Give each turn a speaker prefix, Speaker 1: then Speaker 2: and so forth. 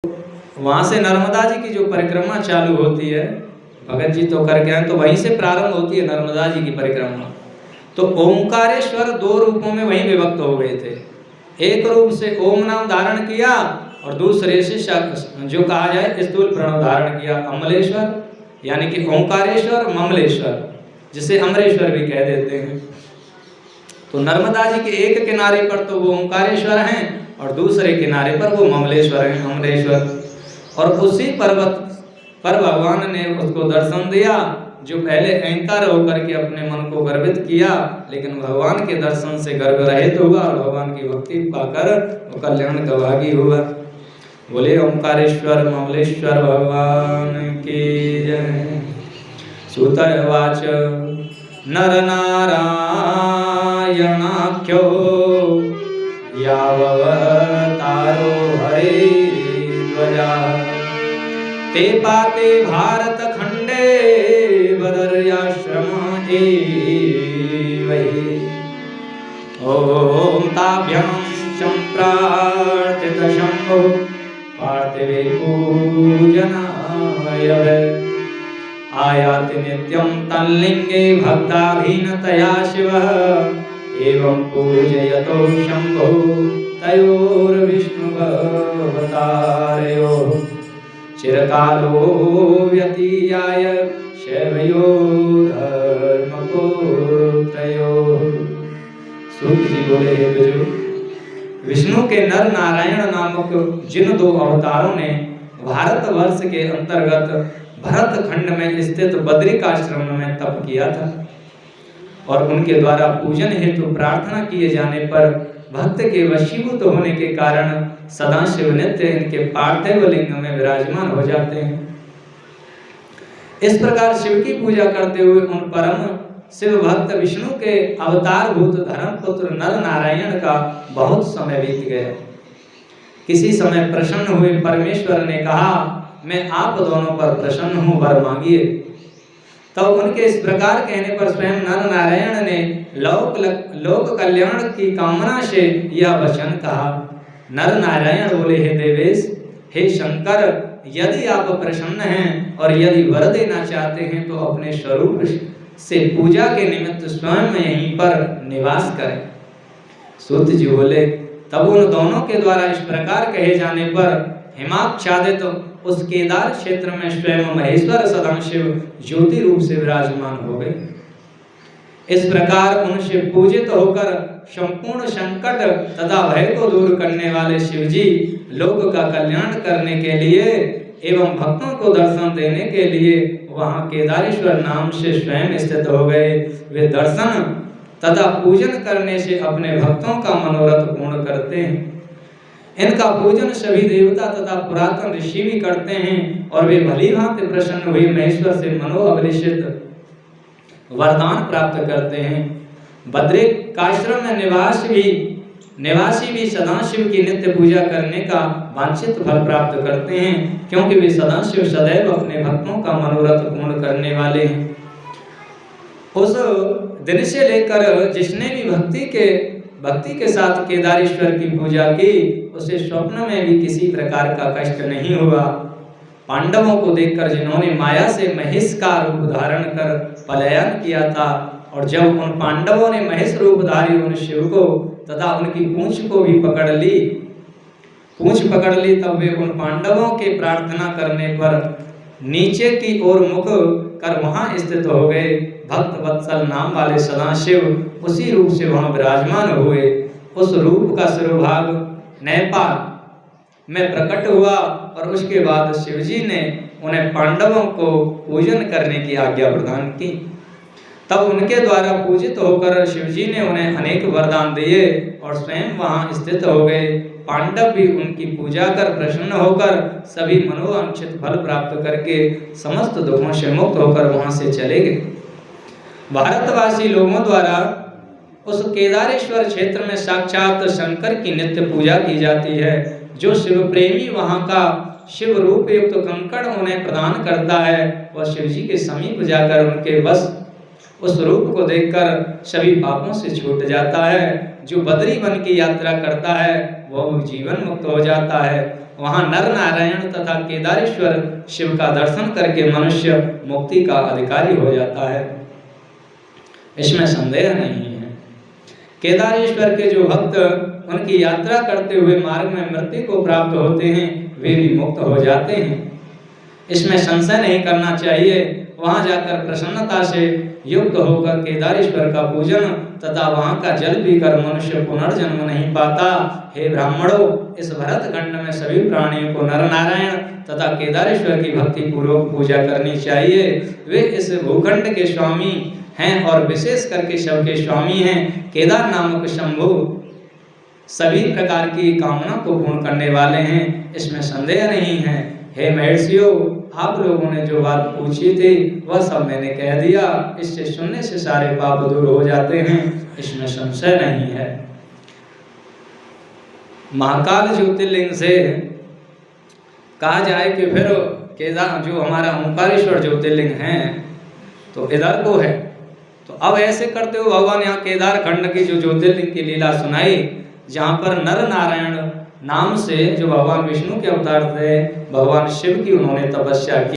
Speaker 1: वहाँ से नर्मदा जी की जो परिक्रमा चालू होती है, भगत जी तो करके आए, तो वहीं से प्रारंभ होती है नर्मदा जी की परिक्रमा। तो ओंकारेश्वर दो रूपों में वहीं विभक्त हो गए थे। एक रूप से ओम नाम धारण किया और दूसरे से जो कहा जाए स्थूल प्रणव धारण किया, अमलेश्वर यानी कि ओंकारेश्वर, ममलेश्वर, जिसे अमरेश्वर भी कह देते हैं। तो नर्मदा जी के एक किनारे पर तो वो ओंकारेश्वर हैं और दूसरे किनारे पर वो ममलेश्वर हैं, अमलेश्वर। और उसी पर्वत पर भगवान ने उसको दर्शन दिया, जो पहले अहंकार होकर के अपने मन को गर्वित किया, लेकिन भगवान के दर्शन से गर्व रहित हुआ और भगवान की भक्ति पाकर वो कल्याण का भागी हुआ। बोले ओंकारेश्वर ममलेश्वर भगवान की जय। सुतवाच नर नारायणाख्यो यावतारो हरे ध्वजा ते पाते भारत खंडे बदर्याश्रम एवहि। ओम ताभ्यां संप्रार्थित शंभो पार्थिवे पूजनाय आयाति नित्यं तल्लिंगे भक्ताधीनतया शिवः एवं पूजयतो शंभो तयोर्विष्णुवतारयोः चिरकालो व्यतीयाय शैवयो धर्मपुत्रयोः। सूत जी बोले, हे विजु, विष्णु के नर नारायण नामक जिन दो अवतारों ने भारतवर्ष के अंतर्गत भरत खंड में स्थित बद्रिकाश्रम में तप किया था और उनके द्वारा पूजन हेतु प्रार्थना किए जाने पर भक्त के वशीभूत होने के कारण सदाशिव नित्य इनके पार्थिव लिंग में विराजमान हो जाते हैं। इस प्रकार शिव की पूजा करते हुए उन परम शिव भक्त विष्णु के अवतार भूत धर्मपुत्र नर नारायण का बहुत समय बीत गया। किसी समय प्रसन्न हुए परमेश्वर ने कहा, मैं आप दोनों पर प्रसन्न हूं, वर मांगिए। तो उनके इस प्रकार कहने पर स्वयं नर नारायण ने लोक कल्याण की कामना से यह वचन कहा। नर नारायण बोले, हे देवेश, हे शंकर, यदि आप प्रसन्न हैं और यदि वर देना चाहते हैं तो अपने स्वरूप से पूजा के निमित्त स्वयं यहीं पर निवास करें। सूत जी बोले, तब उन दोनों के द्वारा इस प्रकार कहे जाने पर हिमाच्छादित उस केदार क्षेत्र में स्वयं महेश्वर सदाशिव ज्योति रूप से विराजमान हो गए। इस प्रकार उनसे पूजित होकर संपूर्ण संकट तथा भय को दूर करने वाले शिव जी लोक का कल्याण करने के लिए एवं भक्तों को दर्शन देने के लिए वहां केदारेश्वर नाम से स्वयं स्थित हो गए। वे दर्शन तथा पूजन करने से अपने भक्तों का मनोरथ पूर्ण करते हैं। इनका पूजन सभी देवता तथा पुरातन ऋषि भी करते हैं और वे भली भांति प्रसन्न हुए महेश्वर से मनोअभिलषित वरदान प्राप्त करते हैं। बद्रिकाश्रम में निवासी भी सदाशिव की नित्य पूजा करने का वांछित फल प्राप्त करते हैं, क्योंकि वे सदाशिव सदैव अपने भक्तों का मनोरथ पूर्ण करने वाले हैं। उस दिन से लेकर जिसने भी भक्ति के साथ केदारेश्वर की पूजा की, उसे स्वप्न में भी किसी प्रकार का कष्ट नहीं हुआ। पांडवों को देखकर जिन्होंने माया से महेश का रूप धारण कर पलायन किया था, और जब उन पांडवों ने महेश रूपधारी उन शिव को तथा उनकी पूंछ को भी पकड़ ली, तब वे उन पांडवों के प्रार्थना करने पर नीचे की ओर मुख कर वहां स्थित हो गए। भक्त वत्सल नाम वाले सदाशिव उसी रूप से वहां विराजमान हुए। उस रूप का सिरोभाग नेपाल में प्रकट हुआ और उसके बाद शिवजी ने उन्हें पांडवों को पूजन करने की आज्ञा प्रदान की। तब उनके द्वारा पूजित होकर शिवजी ने उन्हें अनेक वरदान दिए और स्वयं वहां स्थित हो गए। पांडव भी उनकी पूजा कर प्रसन्न होकर सभी मनोवांछित फल प्राप्त करके समस्त दुखों से मुक्त होकर वहां से चले गए। भारतवासी लोगों द्वारा उस केदारेश्वर क्षेत्र में साक्षात शंकर की नित्य पूजा की जाती है। जो शिव प्रेमी वहां का शिव रूप युक्त कंकड़ उन्हें प्रदान करता है, वह शिव जी के समीप जाकर उनके बस उस रूप को देखकर सभी पापों से छूट जाता है। जो बद्री वन की यात्रा करता है वह जीवन मुक्त हो जाता है वहाँ नर नारायण तथा केदारेश्वर शिव का दर्शन करके मनुष्य मुक्ति का अधिकारी हो जाता है, इसमें संदेह नहीं है। केदारेश्वर के जो भक्त उनकी यात्रा करते हुए मार्ग में मृत्यु को प्राप्त होते हैं, वे भी मुक्त हो जाते हैं, इसमें संशय नहीं करना चाहिए। वहां जाकर प्रसन्नता से युक्त होकर केदारेश्वर का पूजन तथा वहां का जल पीकर मनुष्य पुनर्जन्म नहीं पाता। हे ब्राह्मणों, इस भरत खंड में सभी प्राणियों को नर नारायण तथा केदारेश्वर की भक्ति पूर्वक पूजा करनी चाहिए। वे इस भूखंड के स्वामी हैं और विशेष करके शव के स्वामी हैं। केदार नामक शंभु सभी प्रकार की कामना को पूर्ण करने वाले हैं, इसमें संदेह नहीं है। हे महर्षियों, आप लोगों ने जो बात पूछी थी वह सब मैंने कह दिया, इससे सुनने से सारे पाप दूर हो जाते हैं, इसमें संशय नहीं है। महाकाल ज्योतिर्लिंग से कहा जाए कि फिर केदार जो हमारा ओंकारेश्वर ज्योतिर्लिंग है तो इधर को है, तो अब ऐसे करते हुए भगवान यहाँ केदार खंड की जो ज्योतिर्लिंग की लीला सुनाई, जहाँ पर नर नारायण नाम से जो भगवान विष्णु के अवतार थे, भगवान शिव की उन्होंने तपस्या की।